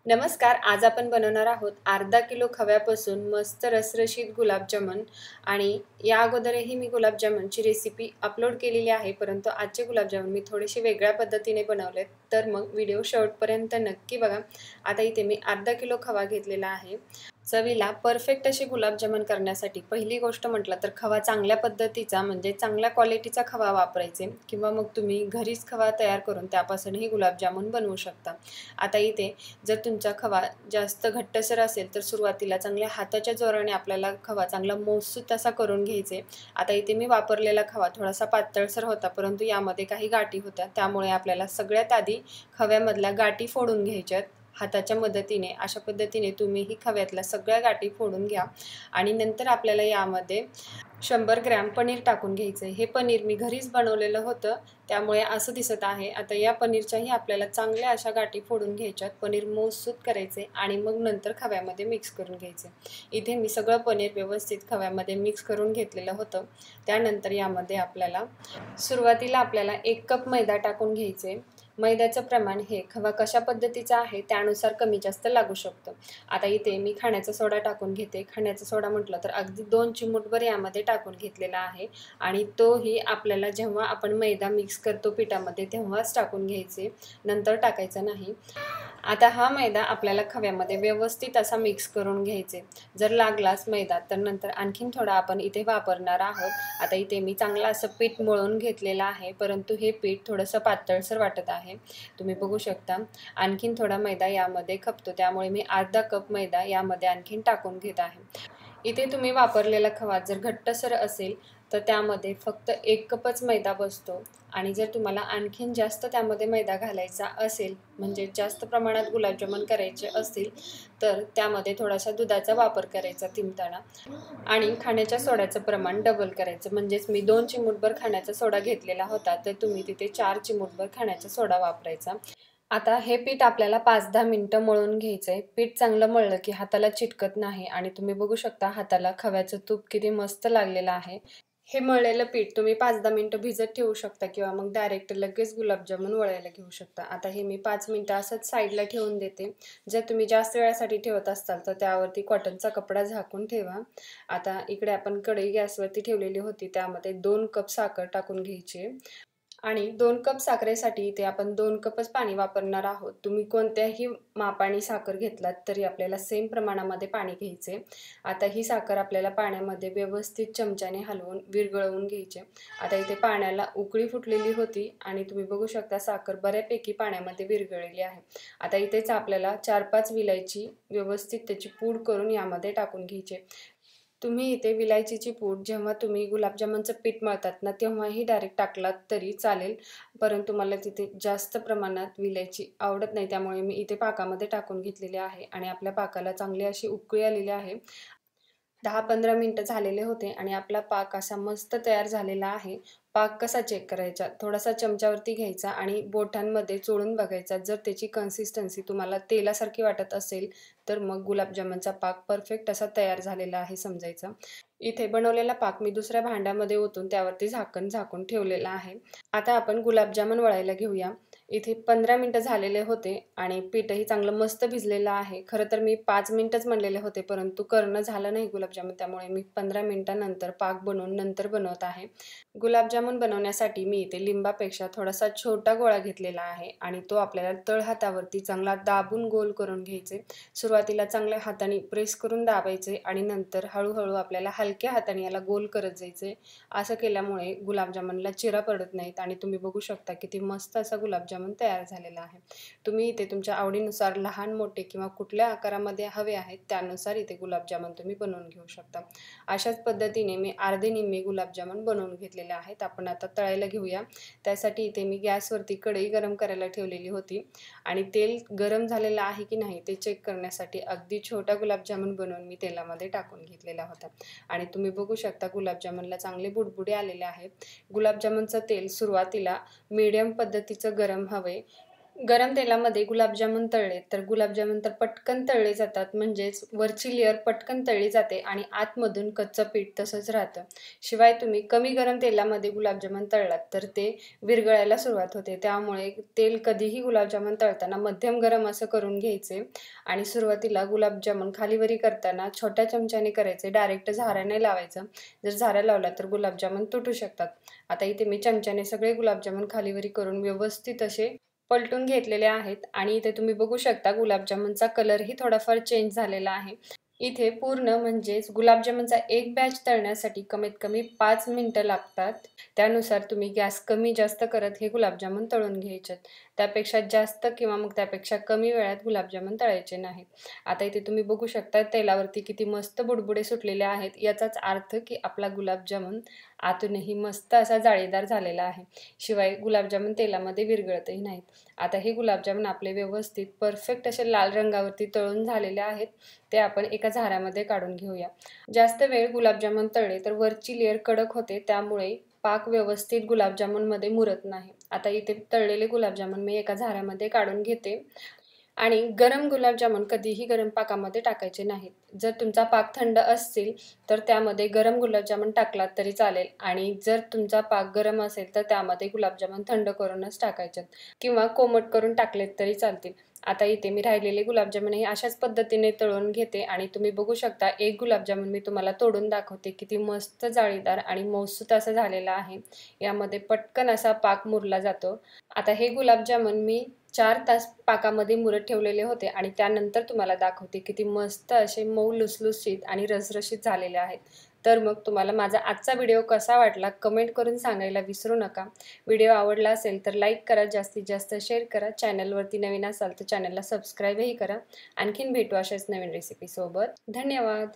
नमस्कार. आज आपण बनवणार आहोत अर्धा किलो खव्यापासून मस्त रसरशीत गुलाबजामुन आणि या अगोदरही मी गुलाबजामुनची रेसिपी अपलोड केलेली आहे, परंतु आजचे गुलाबजामुन मी थोडेसे वेगळ्या पद्धतीने बनवलेत. तर मग व्हिडिओ शेवटपर्यंत नक्की बघा. आता इथे मी अर्धा किलो खवा घेतलेला आहे. चवीला परफेक्ट असे गुलाबजामुन करण्यासाठी पहिली गोष्ट म्हटलं तर खवा चांगल्या पद्धतीचा म्हणजे चांगल्या क्वालिटीचा खवा वापरायचे किंवा मग तुम्ही घरीच खवा तयार करून त्यापासूनही गुलाबजामुन बनवू शकता. आता इथे जर तुमचा खवा जास्त घट्टसर असेल तर सुरुवातीला चांगल्या हाताच्या जोराने आपल्याला खवा चांगला मऊसूत असा करून घ्यायचे. आता इथे मी वापरलेला खवा थोडासा पातळसर होता, परंतु यामध्ये काही गाठी होत्या, त्यामुळे आपल्याला सगळ्यात आधी खव्यामधल्या गाठी फोडून घ्यायच्यात हाताच्या मदतीने. अशा पद्धतीने तुम्हीही खव्यातल्या सगळ्या गाठी फोडून घ्या आणि नंतर आपल्याला यामध्ये 100 ग्रॅम पनीर टाकून घ्यायचं आहे. हे पनीर मी घरीच बनवलेलं होतं, त्यामुळे असं दिसत आहे. आता या पनीरच्याही आपल्याला चांगल्या अशा गाठी फोडून घ्यायच्यात. पनीर मऊसूत करायचे आणि मग नंतर खव्यामध्ये मिक्स करून घ्यायचे. इथे मी सगळं पनीर व्यवस्थित खव्यामध्ये मिक्स करून घेतलेलं होतं. त्यानंतर यामध्ये सुरुवातीला आपल्याला 1 कप मैदा टाकून घ्यायचे. मैद्याचं प्रमाण हे खवा कशा पद्धतीचा आहे त्यानुसार कमी जास्त लागू शकतं. आता इथे मी खाण्याचा सोडा टाकून घेते. खाण्याचा सोडा म्हटलं तर अगदी 2 चिमूटभर यामध्ये टाकून घेतलेला आहे आणि तोही आपल्याला जेव्हा आपण मैदा मिक्स करतो पिठामध्ये तेव्हाच टाकून घ्यायचे, नंतर टाकायचं नाही. आता हा मैदा आपल्याला खव्यामध्ये व्यवस्थित असा मिक्स करून घ्यायचे. जर लागलाच मैदा तर नंतर आणखीन थोडा आपण इथे वापरणार आहोत. आता इथे मी चांगलं असं पीठ मळून घेतलेलं आहे, परंतु हे पीठ थोडंसं पातळसर वाटत आहे. तुम्ही बघू शकता आणखीन थोडा मैदा यामध्ये खपतो, त्यामुळे मी अर्धा कप मैदा यामध्ये आणखीन टाकून घेत आहे. इथे तुम्ही वापरलेला खवा जर घट्टसर असेल तर त्यामध्ये फक्त 1 कपच मैदा बसतो आणि जर तुम्हाला आणखीन जास्त त्यामध्ये मैदा घालायचा असेल, म्हणजे जास्त प्रमाणात गुलाबजामुन करायचे असतील, तर त्यामध्ये थोडासा दुधाचा वापर करायचा तिंबताना आणि खाण्याच्या सोड्याचं प्रमाण डबल करायचं. म्हणजेच मी 2 चिमूटभर खाण्याचा सोडा घेतलेला होता, तर तुम्ही तिथे 4 चिमूटभर खाण्याचा सोडा वापरायचा. आता हे पीठ आपल्याला 5-10 मिनिटं मळून घ्यायचं आहे. पीठ चांगलं मळलं की हाताला चिटकत नाही आणि तुम्ही बघू शकता हाताला खव्याचं तूप किती मस्त लागलेलं आहे. हे मळलेलं पीठ तुम्ही 5-10 मिनिटं भिजत ठेवू शकता किंवा मग डायरेक्ट लगेच गुलाबजामुन वळायला घेऊ शकता. आता हे मी 5 मिनिटं असंच साईडला ठेवून देते. जर तुम्ही जास्त वेळासाठी ठेवत असाल तर त्यावरती कॉटनचा कपडा झाकून ठेवा. आता इकडे आपण कढई गॅसवरती ठेवलेली होती, त्यामध्ये 2 कप साखर टाकून घ्यायची आणि 2 कप साखरेसाठी इथे आपण 2 कपच पाणी वापरणार आहोत. तुम्ही कोणत्याही मापाने साखर घेतलात तरी आपल्याला सेम प्रमाणामध्ये पाणी घ्यायचे. आता ही साखर आपल्याला पाण्यामध्ये व्यवस्थित चमच्याने हलवून विरघळवून घ्यायची. आता इथे पाण्याला उकळी फुटलेली होती आणि तुम्ही बघू शकता साखर बऱ्यापैकी पाण्यामध्ये विरघळलेली आहे. आता इथेच आपल्याला 4-5 विलायची व्यवस्थित त्याची पूड करून यामध्ये टाकून घ्यायची. तुम्ही इथे विलायचीची पूड जेव्हा तुम्ही गुलाबजामुनचं पीठ मळतात ना, तेव्हाही डायरेक्ट टाकलात तरी चालेल. परंतु मला तिथे जास्त प्रमाणात विलायची आवडत नाही, त्यामुळे मी इथे पाकामध्ये टाकून घेतलेली आहे आणि आपल्या पाकाला चांगली अशी उकळी आलेली आहे. 10-15 मिनिटं झालेले होते आणि आपला पाक असा मस्त तयार झालेला आहे. पाक कसा चेक करायचा? थोडासा चमच्यावरती घ्यायचा आणि बोटांमध्ये चोळून बघायचा. जर त्याची कन्सिस्टन्सी तुम्हाला तेलासारखी वाटत असेल, तर मग गुलाबजामुनचा पाक परफेक्ट असा तयार झालेला आहे समजायचा. इथे बनवलेला पाक मी दुसऱ्या भांड्यामध्ये ओतून त्यावरती झाकण झाकून ठेवलेलं आहे. आता आपण गुलाबजामुन वळायला घेऊया. इथे 15 मिनिटं झालेले होते आणि पीठही चांगलं मस्त भिजलेलं आहे. खरं तर मी 5 मिनिटंच म्हणलेले होते, परंतु करणं झालं नाही गुलाबजामुन, त्यामुळे मी 15 मिनिटानंतर पाक बनवून नंतर बनवत आहे. गुलाबजामुन बनवण्यासाठी मी इथे लिंबापेक्षा थोडासा छोटा गोळा घेतलेला आहे आणि तो आपल्याला तळहातावरती चांगला दाबून गोल करून घ्यायचे. सुरुवातीला चांगल्या हाताने प्रेस करून दाबायचे आणि नंतर हळूहळू आपल्याला हलक्या हाताने याला गोल करत जायचे. असं केल्यामुळे गुलाबजामुनला चिरा पडत नाहीत आणि तुम्ही बघू शकता किती मस्त असा गुलाबजामुन तयार झालेला आहे. तुम्ही इथे तुमच्या आवडीनुसार लहान, मोठे किंवा कुठल्या आकारामध्ये हवे आहेत त्यानुसार इथे गुलाबजामुन तुम्ही बनवून घेऊ शकता. अशाच पद्धतीने मी अर्धे निम्मे गुलाबजामुन बनवून घेतलेले आहेत. आपण आता तळायला घेऊया. त्यासाठी इथे मी गॅसवरती कढई गरम करायला ठेवलेली होती आणि तेल गरम झालेलं आहे की नाही ते चेक करण्यासाठी अगदी छोटा गुलाबजामुन बनवून मी तेलामध्ये टाकून घेतलेला होता आणि तुम्ही बघू शकता गुलाबजामुनला चांगले बुडबुडे आलेले आहेत. गुलाबजामुनचं तेल सुरुवातीला मीडियम पद्धतीचं गरम हवे. गरम तेलामध्ये गुलाबजामुन तळले तर गुलाबजामुन तर पटकन तळले जातात, म्हणजेच वरची लेयर पटकन तळली जाते आणि आतमधून कच्चं पीठ तसंच राहतं. शिवाय तुम्ही कमी गरम तेलामध्ये गुलाबजामुन तळलात तर ते विरघळायला सुरुवात होते. त्यामुळे तेल कधीही गुलाबजामुन तळताना मध्यम गरम असं करून घ्यायचे आणि सुरुवातीला गुलाबजामुन खालीवरी करताना छोट्या चमच्याने करायचे, डायरेक्ट झारा नाही लावायचं. जर झारा लावला तर गुलाबजामुन तुटू शकतात. आता इथे मी चमच्याने सगळे गुलाबजामुन खालीवरी करून व्यवस्थित असे पलटून घेतलेले आहेत आणि इथे तुम्ही बघू शकता गुलाबजामुनचा कलरही थोडाफार चेंज झालेला आहे. इथे पूर्ण म्हणजेच गुलाबजामुनचा एक बॅच तळण्यासाठी कमीत कमी 5 मिनिटं लागतात. त्यानुसार तुम्ही गॅस कमी जास्त करत हे गुलाबजामुन तळून घ्यायचेत. त्यापेक्षा जास्त किंवा मग त्यापेक्षा कमी वेळात गुलाबजामुन तळायचे नाहीत. आता इथे तुम्ही बघू शकता तेलावरती किती मस्त बुडबुडे सुटलेले आहेत. याचाच अर्थ की आपला गुलाबजामुन आतूनही मस्त असा जाळीदार झालेला आहे. शिवाय गुलाबजामुन तेलामध्ये विरघळतही नाहीत. आता हे गुलाबजामुन आपले व्यवस्थित परफेक्ट असे लाल रंगावरती तळून झालेले आहेत. ते आपण एका झाऱ्यामध्ये काढून घेऊया. जास्त वेळ गुलाबजामुन तळले तर वरची लेयर कडक होते, त्यामुळे पाक व्यवस्थित गुलाबजामुनमध्ये मुरत नाही. आता इथे तळलेले गुलाबजामुन मी एका झाऱ्यामध्ये काढून घेते आणि गरम गुलाबजामुन कधीही गरम पाकामध्ये टाकायचे नाहीत. जर तुमचा पाक थंड असतील तर त्यामध्ये गरम गुलाबजामुन टाकलात तरी चालेल आणि जर तुमचा पाक गरम असेल तर त्यामध्ये गुलाबजामुन थंड करूनच टाकायचे किंवा कोमट करून टाकलेत तरी चालतील. आता इथे मी राहिलेले गुलाबजामुन हे अशाच पद्धतीने तळून घेते आणि तुम्ही बघू शकता एक गुलाबजामुन मी तुम्हाला तोडून दाखवते. किती मस्त जाळीदार आणि मऊसूत असं झालेला आहे. यामध्ये पटकन असा पाक मुरला जातो. आता हे गुलाबजामुन मी 4 तास पाकामध्ये मुरत ठेवलेले होते आणि त्यानंतर तुम्हाला दाखवते किती मस्त असे मऊ लुसलुशीत आणि रसरशीत झालेले आहेत. तर मग तुम्हाला माझा आजचा व्हिडिओ कसा वाटला कमेंट करून सांगायला विसरू नका. व्हिडिओ आवडला असेल तर लाईक करा, जास्तीत जास्त शेअर करा. चॅनलवरती नवीन असाल तर चॅनलला सबस्क्राईबही करा. आणखीन भेटू अशाच नवीन रेसिपीसोबत. धन्यवाद.